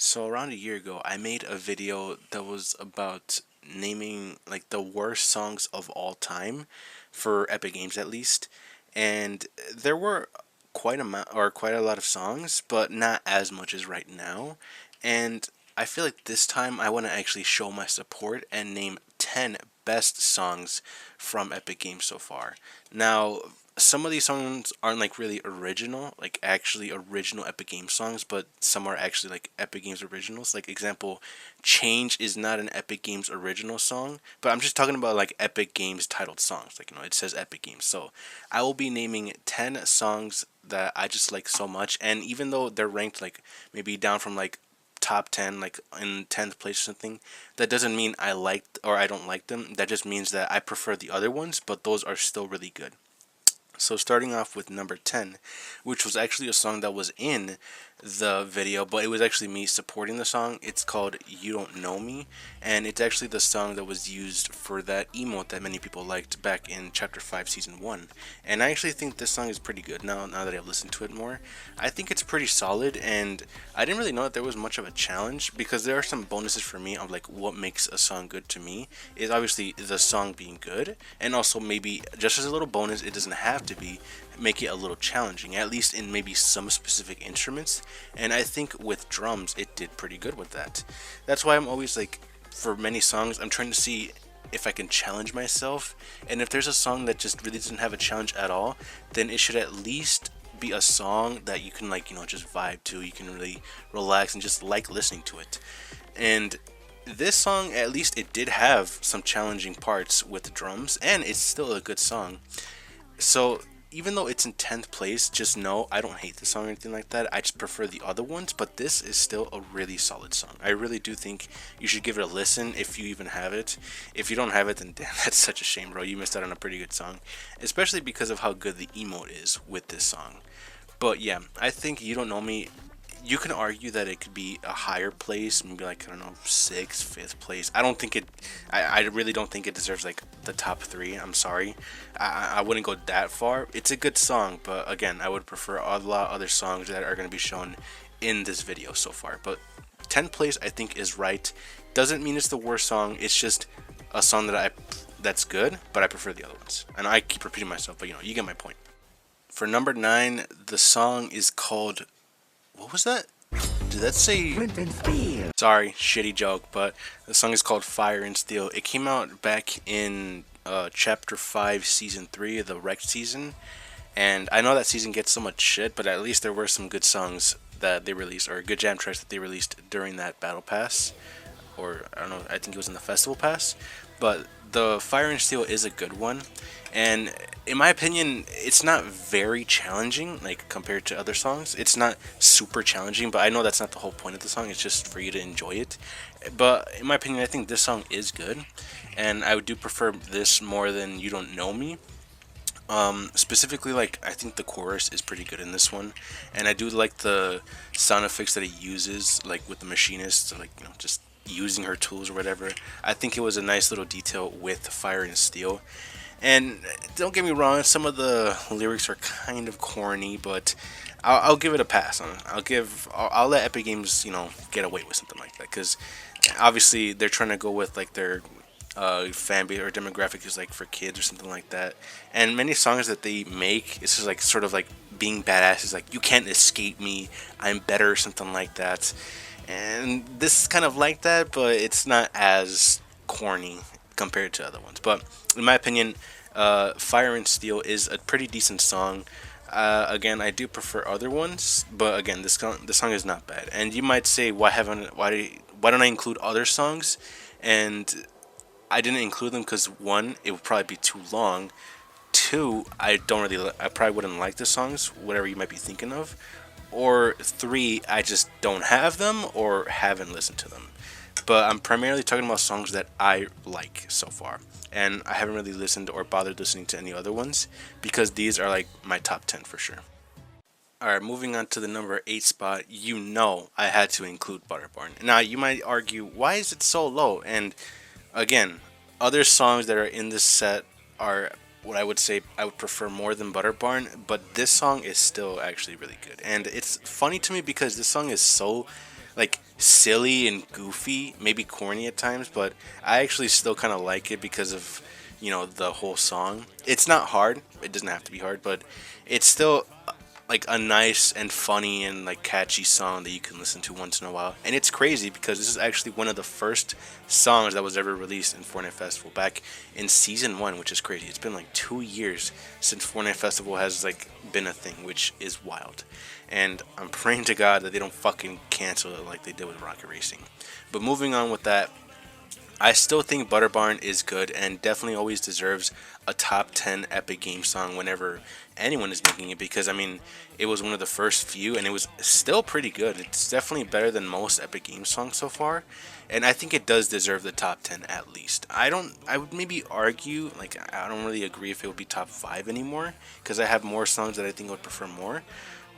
So around a year ago, I made a video that was about naming like the worst songs of all time for Epic Games at least. And there were quite a lot of songs, but not as much as right now. And I feel like this time I want to actually show my support and name 10 best songs from Epic Games so far. Now, some of these songs aren't like really original, like actually original Epic Games songs, but some are actually like Epic Games originals. Like example, Change is not an Epic Games original song, but I'm just talking about like Epic Games titled songs. Like, it says Epic Games. So I will be naming 10 songs that I just like so much, and even though they're ranked like maybe down from like top 10, like in 10th place or something, that doesn't mean I liked or I don't like them. That just means that I prefer the other ones, but those are still really good. So starting off with number 10, which was actually a song that was in the video, but it was actually me supporting the song. It's called You Don't Know Me, and it's actually the song that was used for that emote that many people liked back in Chapter 5, Season 1. And I actually think this song is pretty good now that I've listened to it more. I think it's pretty solid, and I didn't really know that there was much of a challenge because there are some bonuses for me of like what makes a song good to me is obviously the song being good, and also maybe just as a little bonus, it doesn't have to be make it a little challenging, at least in maybe some specific instruments. And I think with drums, it did pretty good with that. That's why I'm always like, for many songs, I'm trying to see if I can challenge myself. And if there's a song that just really doesn't have a challenge at all, then it should at least be a song that you can like, just vibe to. You can really relax and just like listening to it. And this song, at least it did have some challenging parts with the drums, and it's still a good song. So even though it's in 10th place, just know I don't hate the song or anything like that. I just prefer the other ones, but this is still a really solid song. I really do think you should give it a listen if you even have it. If you don't have it, then damn, that's such a shame, bro. You missed out on a pretty good song, especially because of how good the emote is with this song. But yeah, I think You Don't Know Me, you can argue that it could be a higher place, maybe like, I don't know, sixth, fifth place. I don't think it. I really don't think it deserves like the top three. I'm sorry, I wouldn't go that far. It's a good song, but again, I would prefer a lot of other songs that are going to be shown in this video so far. But 10th place, I think, is right. Doesn't mean it's the worst song. It's just a song that's good, but I prefer the other ones. And I keep repeating myself, but you get my point. For number 9, the song is called, what was that? Did that say? Sorry, shitty joke, but the song is called Fire and Steel. It came out back in Chapter 5, Season 3, the Wrecked season. And I know that season gets so much shit, but at least there were some good songs that they released, or good jam tracks that they released during that Battle Pass. Or, I don't know, I think it was in the Festival Pass. But the Fire and Steel is a good one. And in my opinion, it's not very challenging, like compared to other songs. It's not super challenging, but I know that's not the whole point of the song. It's just for you to enjoy it. But in my opinion, I think this song is good, and I do prefer this more than You Don't Know Me. Specifically, like, I think the chorus is pretty good in this one, and I do like the sound effects that it uses, like with the machinist, like, just using her tools or whatever. I think it was a nice little detail with Fire and Steel. And don't get me wrong, some of the lyrics are kind of corny, but I'll give it a pass. I'll let Epic Games, get away with something like that, because obviously they're trying to go with like their fan base or demographic is like for kids or something like that. And many songs that they make, it's just like sort of like being badass. Is like, you can't escape me, I'm better, or something like that. And this is kind of like that, but it's not as corny compared to other ones. But in my opinion, Fire and Steel is a pretty decent song. Again, I do prefer other ones, but again, this song is not bad. And you might say, why don't I include other songs? And I didn't include them because, one, it would probably be too long. Two, I probably wouldn't like the songs, whatever you might be thinking of. Or three, I just don't have them or haven't listened to them. But I'm primarily talking about songs that I like so far, and I haven't really listened or bothered listening to any other ones because these are like my top 10 for sure. Alright, moving on to the number 8 spot, I had to include Butterborn. Now, you might argue, why is it so low? And again, other songs that are in this set are what I would say I would prefer more than Butterborn, but this song is still actually really good. And it's funny to me because this song is so, like, silly and goofy, maybe corny at times, but I actually still kind of like it because of, the whole song. It's not hard. It doesn't have to be hard, but it's still like a nice and funny and like catchy song that you can listen to once in a while. And it's crazy because this is actually one of the first songs that was ever released in Fortnite Festival back in season 1, which is crazy. It's been like 2 years since Fortnite Festival has like been a thing, which is wild. And I'm praying to God that they don't fucking cancel it like they did with Rocket Racing. But moving on with that, I still think Butterbarn is good and definitely always deserves a top 10 Epic Game song whenever anyone is making it, because I mean, it was one of the first few and it was still pretty good. It's definitely better than most Epic Game songs so far, and I think it does deserve the top 10 at least. I would maybe argue, like, I don't really agree if it would be top 5 anymore, because I have more songs that I think I would prefer more,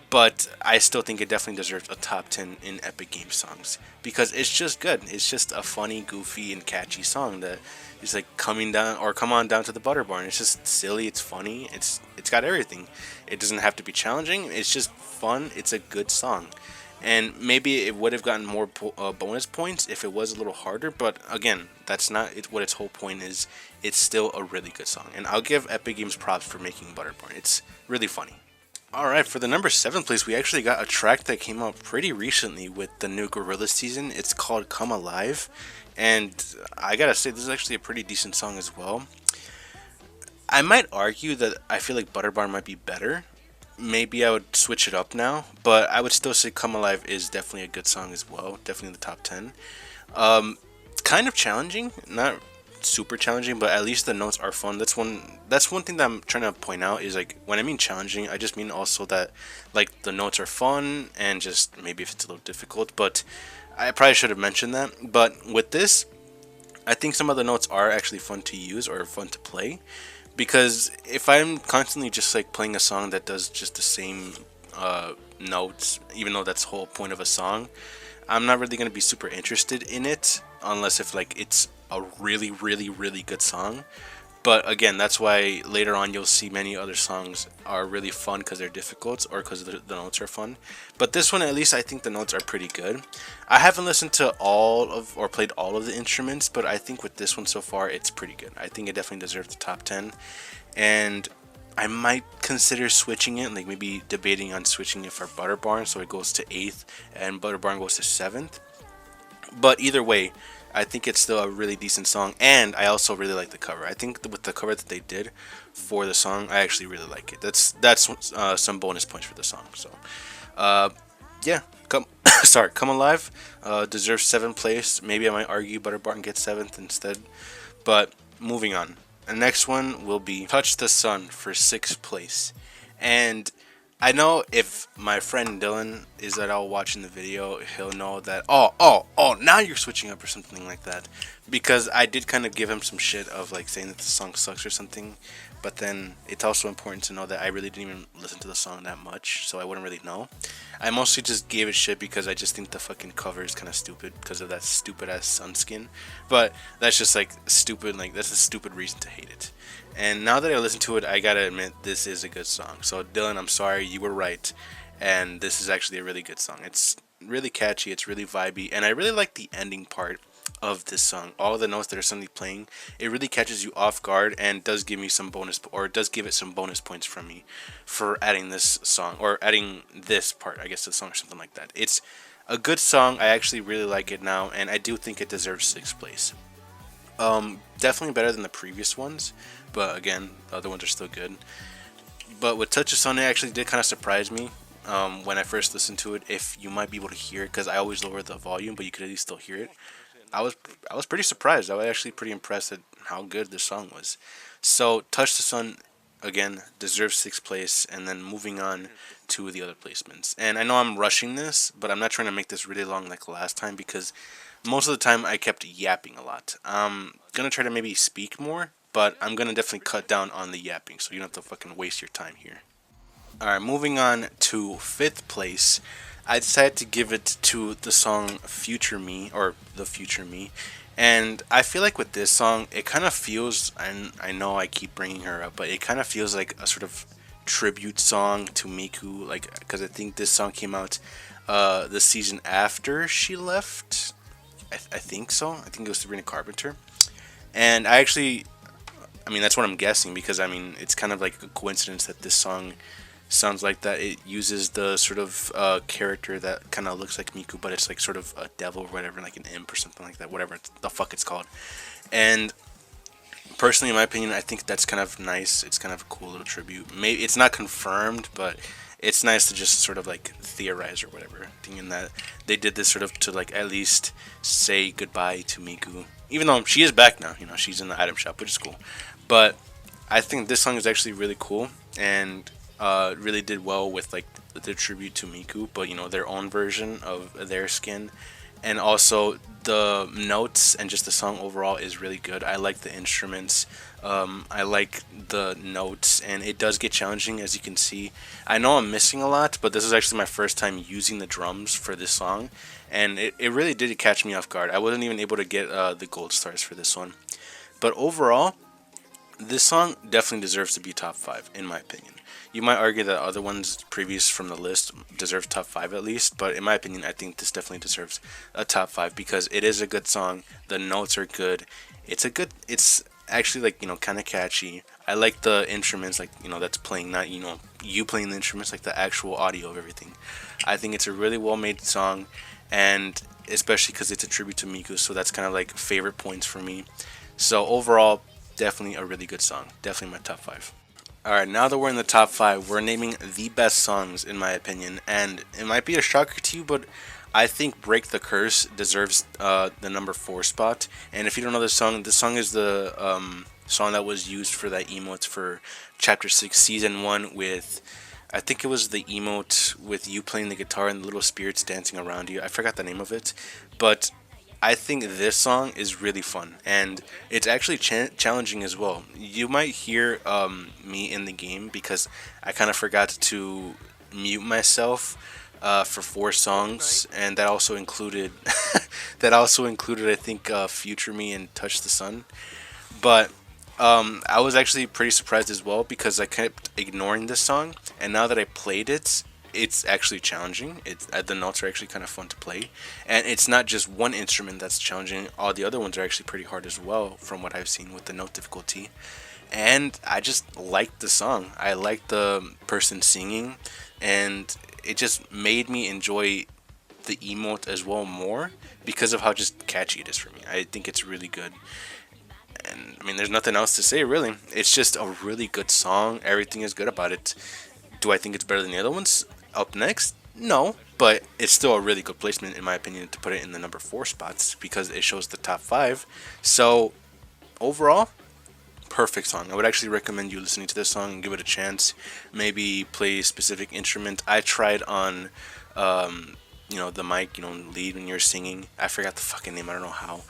but I still think it definitely deserves a top 10 in Epic Game songs because it's just good. It's just a funny, goofy, and catchy song that is like coming down or come on down to the butter barn. It's just silly, it's funny, it's got everything. It doesn't have to be challenging. It's just fun. It's a good song. And maybe it would have gotten more bonus points if it was a little harder, but again, that's not what its whole point is. It's still a really good song, and I'll give Epic Games props for making Butterborn. It's really funny. Alright, for the number 7 place, we actually got a track that came out pretty recently with the new Gorilla season. It's called Come Alive, and I gotta say, this is actually a pretty decent song as well. I might argue that I feel like Butterbar might be better. Maybe I would switch it up now, but I would still say Come Alive is definitely a good song as well. Definitely in the top 10. Kind of challenging, not super challenging, but at least the notes are fun. That's one thing that I'm trying to point out is like when I mean challenging, I just mean also that like the notes are fun and just maybe if it's a little difficult, but I probably should have mentioned that. But with this, I think some of the notes are actually fun to use or fun to play, because if I'm constantly just like playing a song that does just the same notes, even though that's the whole point of a song, I'm not really going to be super interested in it unless if like it's a really really really good song. But again, that's why later on you'll see many other songs are really fun because they're difficult or because the notes are fun. But this one, at least I think the notes are pretty good. I haven't listened to all of or played all of the instruments, but I think with this one so far it's pretty good. I think it definitely deserves the top 10, and I might consider switching it, like maybe debating on switching it for Butterbarn so it goes to 8th and Butterbarn goes to 7th. But either way, I think it's still a really decent song, and I also really like the cover. I think with the cover that they did for the song, I actually really like it. That's some bonus points for the song. So, yeah, Come Alive deserves 7th place. Maybe I might argue Butterbarn gets 7th instead. But moving on, the next one will be Touch the Sun for 6th place, and I know if my friend Dylan is at all watching the video, he'll know that, now you're switching up or something like that. Because I did kind of give him some shit of like saying that the song sucks or something. But then it's also important to know that I really didn't even listen to the song that much, so I wouldn't really know. I mostly just gave it shit because I just think the fucking cover is kind of stupid because of that stupid ass sun skin. But that's just like stupid, like that's a stupid reason to hate it. And now that I listen to it, I gotta admit this is a good song. So Dylan, I'm sorry, you were right, and this is actually a really good song. It's really catchy, it's really vibey, and I really like the ending part of this song. All the notes that are suddenly playing, it really catches you off guard and does give me some bonus, or does give it some bonus points from me for adding this song or adding this part, I guess, to the song or something like that. It's a good song. I actually really like it now, and I do think it deserves 6th place. Definitely better than the previous ones, but again, the other ones are still good. But with Touch of Sun, it actually did kind of surprise me when I first listened to it. If you might be able to hear it, because I always lower the volume, but you could at least still hear it. I was pretty surprised. I was actually pretty impressed at how good this song was. So Touch the Sun again deserves 6th place, and then moving on to the other placements. And I know I'm rushing this, but I'm not trying to make this really long like last time because most of the time I kept yapping a lot. I'm gonna try to maybe speak more, but I'm gonna definitely cut down on the yapping so you don't have to fucking waste your time here. Alright, moving on to 5th place. I decided to give it to the song Future Me, or The Future Me. And I feel like with this song, it kind of feels, and I know I keep bringing her up, but it kind of feels like a sort of tribute song to Miku, like, because I think this song came out the season after she left. I think so. I think it was Sabrina Carpenter. And I mean, that's what I'm guessing because I mean, it's kind of like a coincidence that this song sounds like that. It uses the sort of character that kind of looks like Miku, but it's like sort of a devil or whatever, like an imp or something like that, whatever the fuck it's called. And personally, in my opinion, I think that's kind of nice. It's kind of a cool little tribute. Maybe it's not confirmed, but it's nice to just sort of like theorize or whatever, thinking that they did this sort of to like at least say goodbye to Miku, even though she is back now. You know, she's in the item shop, which is cool. But I think this song is actually really cool and really did well with like the tribute to Miku, but you know their own version of their skin, and also the notes and just the song overall is really good. I like the instruments. I like the notes, and it does get challenging as you can see. I know I'm missing a lot, but this is actually my first time using the drums for this song, and it really did catch me off guard. I wasn't even able to get the gold stars for this one, but overall, this song definitely deserves to be top 5 in my opinion. You might argue that other ones previous from the list deserve top 5 at least, but in my opinion, I think this definitely deserves a top 5 because it is a good song. The notes are good. It's actually like, you know, kind of catchy. I like the instruments, like, you know, that's playing, not, you know, you playing the instruments, like the actual audio of everything. I think it's a really well made song, and especially because it's a tribute to Miku, so that's kind of like favorite points for me. So overall, definitely a really good song. Definitely my top 5. Alright, now that we're in the top 5, we're naming the best songs in my opinion. And it might be a shocker to you, but I think Break the Curse deserves the number 4 spot. And if you don't know this song is the song that was used for that emote for Chapter 6 Season 1 with, I think it was the emote with you playing the guitar and the little spirits dancing around you. I forgot the name of it. But I think this song is really fun, and it's actually challenging as well. You might hear me in the game because I kind of forgot to mute myself for 4 songs, and that also included I think Future Me and Touch the Sun. But I was actually pretty surprised as well because I kept ignoring this song, and now that I played it, it's actually challenging. The notes are actually kind of fun to play, and it's not just one instrument that's challenging. All the other ones are actually pretty hard as well, from what I've seen with the note difficulty. And I just liked the song. I liked the person singing, and it just made me enjoy the emote as well more because of how just catchy it is for me. I think it's really good. And I mean, there's nothing else to say really. It's just a really good song. Everything is good about it. Do I think it's better than the other ones? Up next? No, but it's still a really good placement in my opinion to put it in the number 4 spots because it shows the top 5. So overall, perfect song. I would actually recommend you listening to this song and give it a chance. Maybe play a specific instrument. I tried on the mic, lead when you're singing. I forgot the fucking name. I don't know how,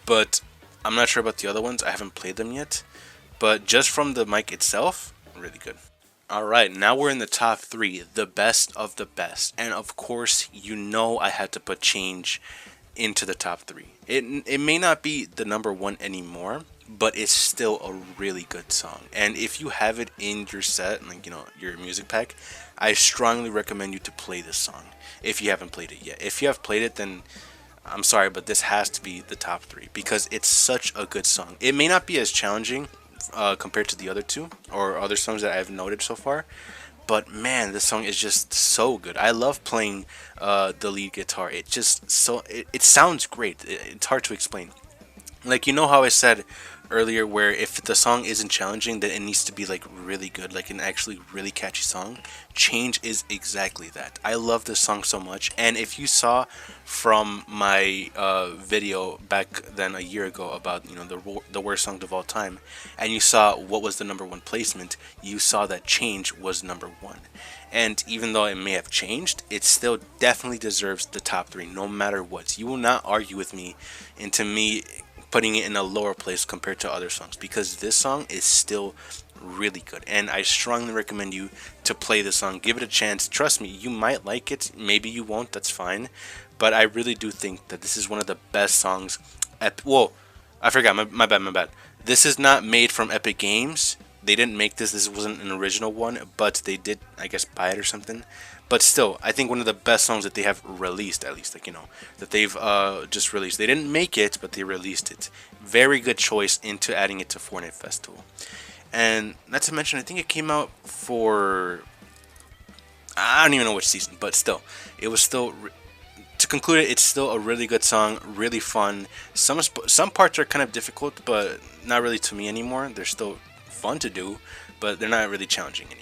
but I'm not sure about the other ones. I haven't played them yet, but just from the mic itself, really good. Alright, now we're in the top 3, the best of the best. And of course, I had to put Change into the top 3. It may not be the number 1 anymore, but it's still a really good song. And if you have it in your set, like, your music pack, I strongly recommend you to play this song if you haven't played it yet. If you have played it, then I'm sorry, but this has to be the top 3 because it's such a good song. It may not be as challenging compared to the other 2 or other songs that I've noted so far, but man, this song is just so good. I love playing the lead guitar. It sounds great. It's hard to explain. Like, how I said earlier, where if the song isn't challenging, then it needs to be like really good, like an actually really catchy song. Change is exactly that. I love this song so much, and if you saw from my video back then a year ago about the worst songs of all time, and you saw what was the number 1 placement, you saw that Change was number 1. And even though it may have changed, it still definitely deserves the top 3 no matter what. You will not argue with me into me putting it in a lower place compared to other songs, because this song is still really good, and I strongly recommend you to play this song. Give it a chance. Trust me, you might like it, maybe you won't, that's fine, but I really do think that this is one of the best songs. Whoa, I forgot, my bad. This is not made from Epic Games. They didn't make this wasn't an original one, but they did, I guess, buy it or something. But still, I think one of the best songs that they have released, at least, like, that they've just released. They didn't make it, but they released it. Very good choice into adding it to Fortnite Festival. And not to mention, I think it came out for, I don't even know which season, but still, it was still, to conclude it, it's still a really good song, really fun. Some parts are kind of difficult, but not really to me anymore. They're still fun to do, but they're not really challenging anymore.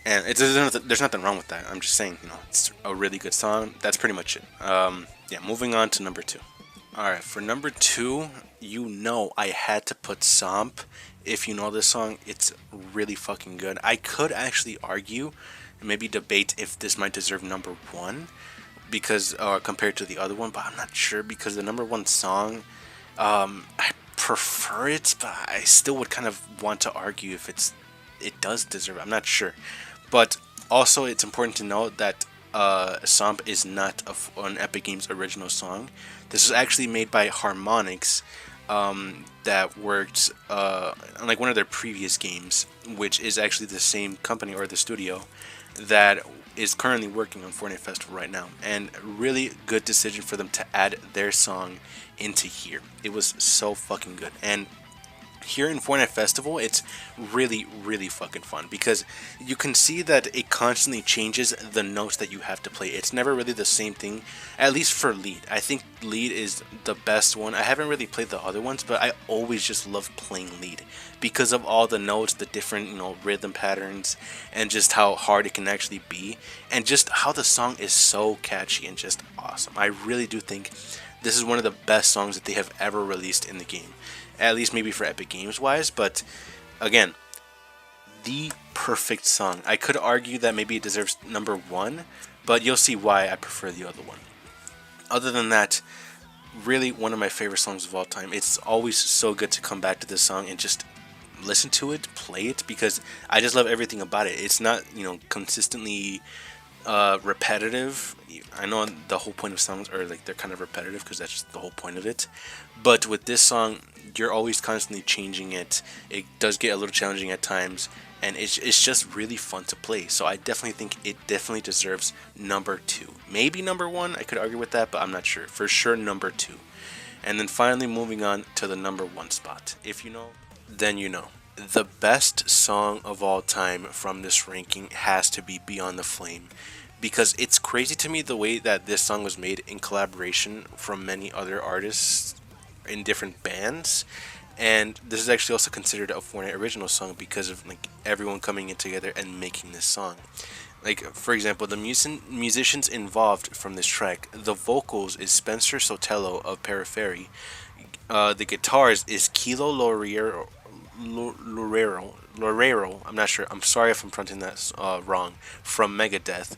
And there's nothing wrong with that. I'm just saying, it's a really good song. That's pretty much it. Yeah, moving on to number two. All right, for number two, I had to put Somp. If you know this song, it's really fucking good. I could actually argue, and maybe debate if this might deserve number one, because compared to the other one, but I'm not sure because the number one song, I prefer it, but I still would kind of want to argue if it does deserve it. I'm not sure. But also, it's important to note that Somp is not an Epic Games original song. This was actually made by Harmonix, that worked on like one of their previous games, which is actually the same company or the studio that is currently working on Fortnite Festival right now. And really good decision for them to add their song into here. It was so fucking good. And here in Fortnite Festival, it's really, really fucking fun because you can see that it constantly changes the notes that you have to play. It's never really the same thing, at least for lead. I think lead is the best one. I haven't really played the other ones, but I always just love playing lead because of all the notes, the different, rhythm patterns, and just how hard it can actually be, and just how the song is so catchy and just awesome. I really do think this is one of the best songs that they have ever released in the game. At least maybe for Epic Games wise, but again, the perfect song. I could argue that maybe it deserves number one, but you'll see why I prefer the other one. Other than that, really one of my favorite songs of all time. It's always so good to come back to this song and just listen to it, play it, because I just love everything about it. It's not, consistently repetitive. I know the whole point of songs are like they're kind of repetitive because that's just the whole point of it. But with this song, you're always constantly changing it. It does get a little challenging at times, and it's just really fun to play. So I definitely think it definitely deserves number two. Maybe number one, I could argue with that, but I'm not sure. For sure, number two. And then finally moving on to the number one spot. If you know, then you know. The best song of all time from this ranking has to be Beyond the Flame, because it's crazy to me the way that this song was made in collaboration from many other artists in different bands. And this is actually also considered a Fortnite original song because of like everyone coming in together and making this song. Like, for example, the musicians involved from this track, the vocals is Spencer Sotelo of Periphery, the guitars is Kilo Lorero, I'm not sure, I'm sorry if I'm pronouncing that wrong, from Megadeth,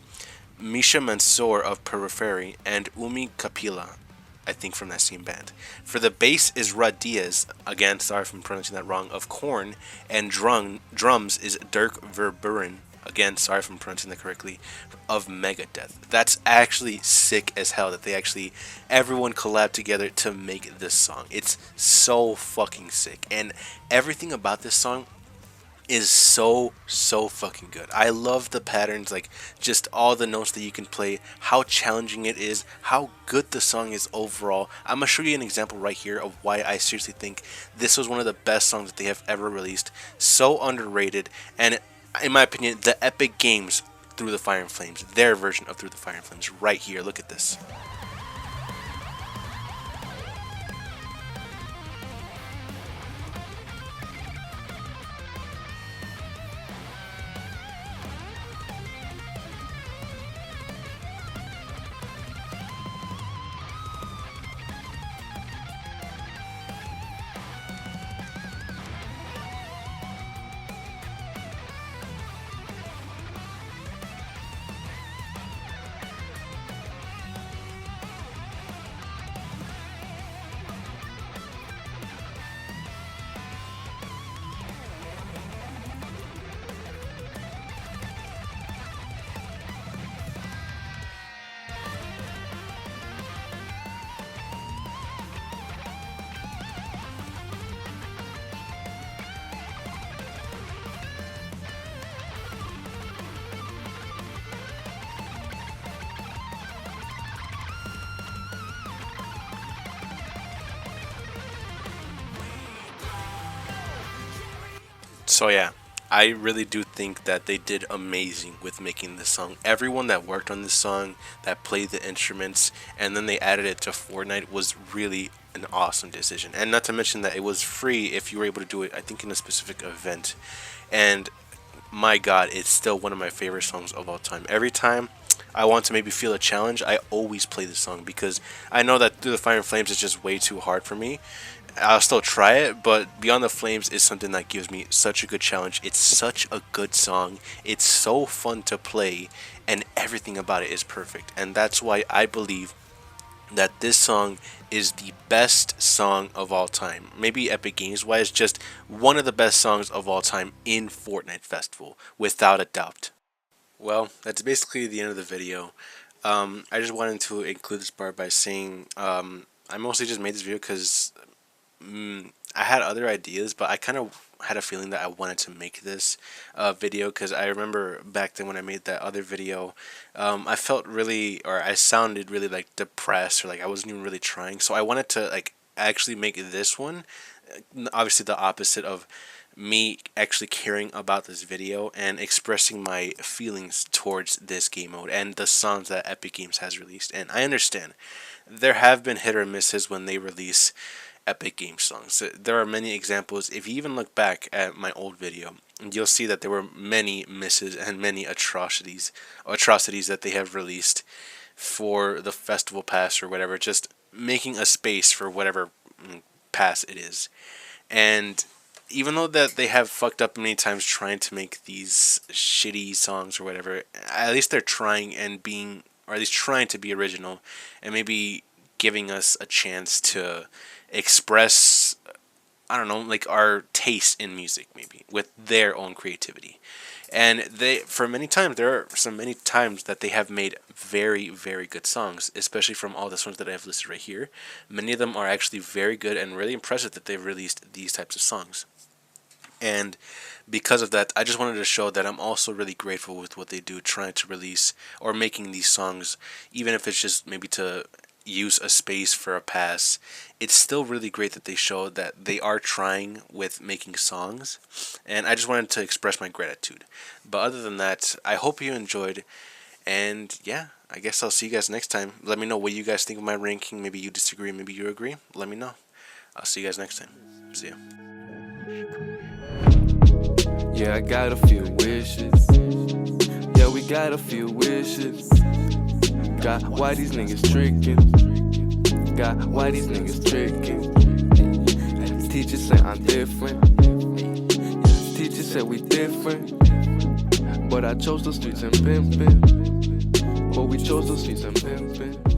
Misha Mansour of Periphery, and Umi Kapila, I think from that same band. For the bass is Rod Diaz, again, sorry if I'm pronouncing that wrong, of Korn, and drums is Dirk Verburen, again, sorry if I'm pronouncing that correctly, of Megadeth. That's actually sick as hell that everyone collabed together to make this song. It's so fucking sick. And everything about this song is so fucking good. I love the patterns, like just all the notes that you can play, how challenging it is, how good the song is overall. I'm gonna show you an example right here of why I seriously think this was one of the best songs that they have ever released. So underrated, and in my opinion, the Epic Games Through the Fire and Flames, their version of Through the Fire and Flames, right here. Look at this. So yeah, I really do think that they did amazing with making this song. Everyone that worked on this song, that played the instruments, and then they added it to Fortnite was really an awesome decision. And not to mention that it was free if you were able to do it, I think, in a specific event. And my god, it's still one of my favorite songs of all time. Every time I want to maybe feel a challenge, I always play this song because I know that Through the Fire and Flames is just way too hard for me. I'll still try it, but Beyond the Flames is something that gives me such a good challenge. It's such a good song. It's so fun to play, and everything about it is perfect. And that's why I believe that this song is the best song of all time. Maybe Epic Games wise, just one of the best songs of all time in Fortnite Festival, without a doubt. Well, that's basically the end of the video. I just wanted to include this part by saying I mostly just made this video because I had other ideas, but I kind of had a feeling that I wanted to make this video because I remember back then when I made that other video, I felt really, or I sounded really like depressed, or like I wasn't even really trying. So I wanted to like actually make this one, obviously the opposite of me actually caring about this video and expressing my feelings towards this game mode and the songs that Epic Games has released. And I understand there have been hit or misses when they release Epic Games songs. There are many examples. If you even look back at my old video, you'll see that there were many misses and many atrocities that they have released for the festival pass or whatever, just making a space for whatever pass it is. And even though that they have fucked up many times trying to make these shitty songs or whatever, at least they're trying and being, or at least trying to be original, and maybe giving us a chance to express, I don't know, like our taste in music, maybe with their own creativity. And they, for many times, there are so many times that they have made very, very good songs, especially from all the songs that I have listed right here. Many of them are actually very good and really impressive that they've released these types of songs. And because of that, I just wanted to show that I'm also really grateful with what they do, trying to release or making these songs, even if it's just maybe to use a space for a pass. It's still really great that they show that they are trying with making songs, and I just wanted to express my gratitude. But other than that, I hope you enjoyed, and yeah, I guess I'll see you guys next time. Let me know what you guys think of my ranking. Maybe you disagree, maybe you agree. Let me know. I'll see you guys next time. See ya. Yeah, I got a few wishes. Yeah, we got a few wishes. Got why these niggas tricking. Got why these niggas tricking. And the teacher say I'm different. Yeah, the teacher said we different. But I chose the streets and pimpin'. But we chose the streets and pimpin'.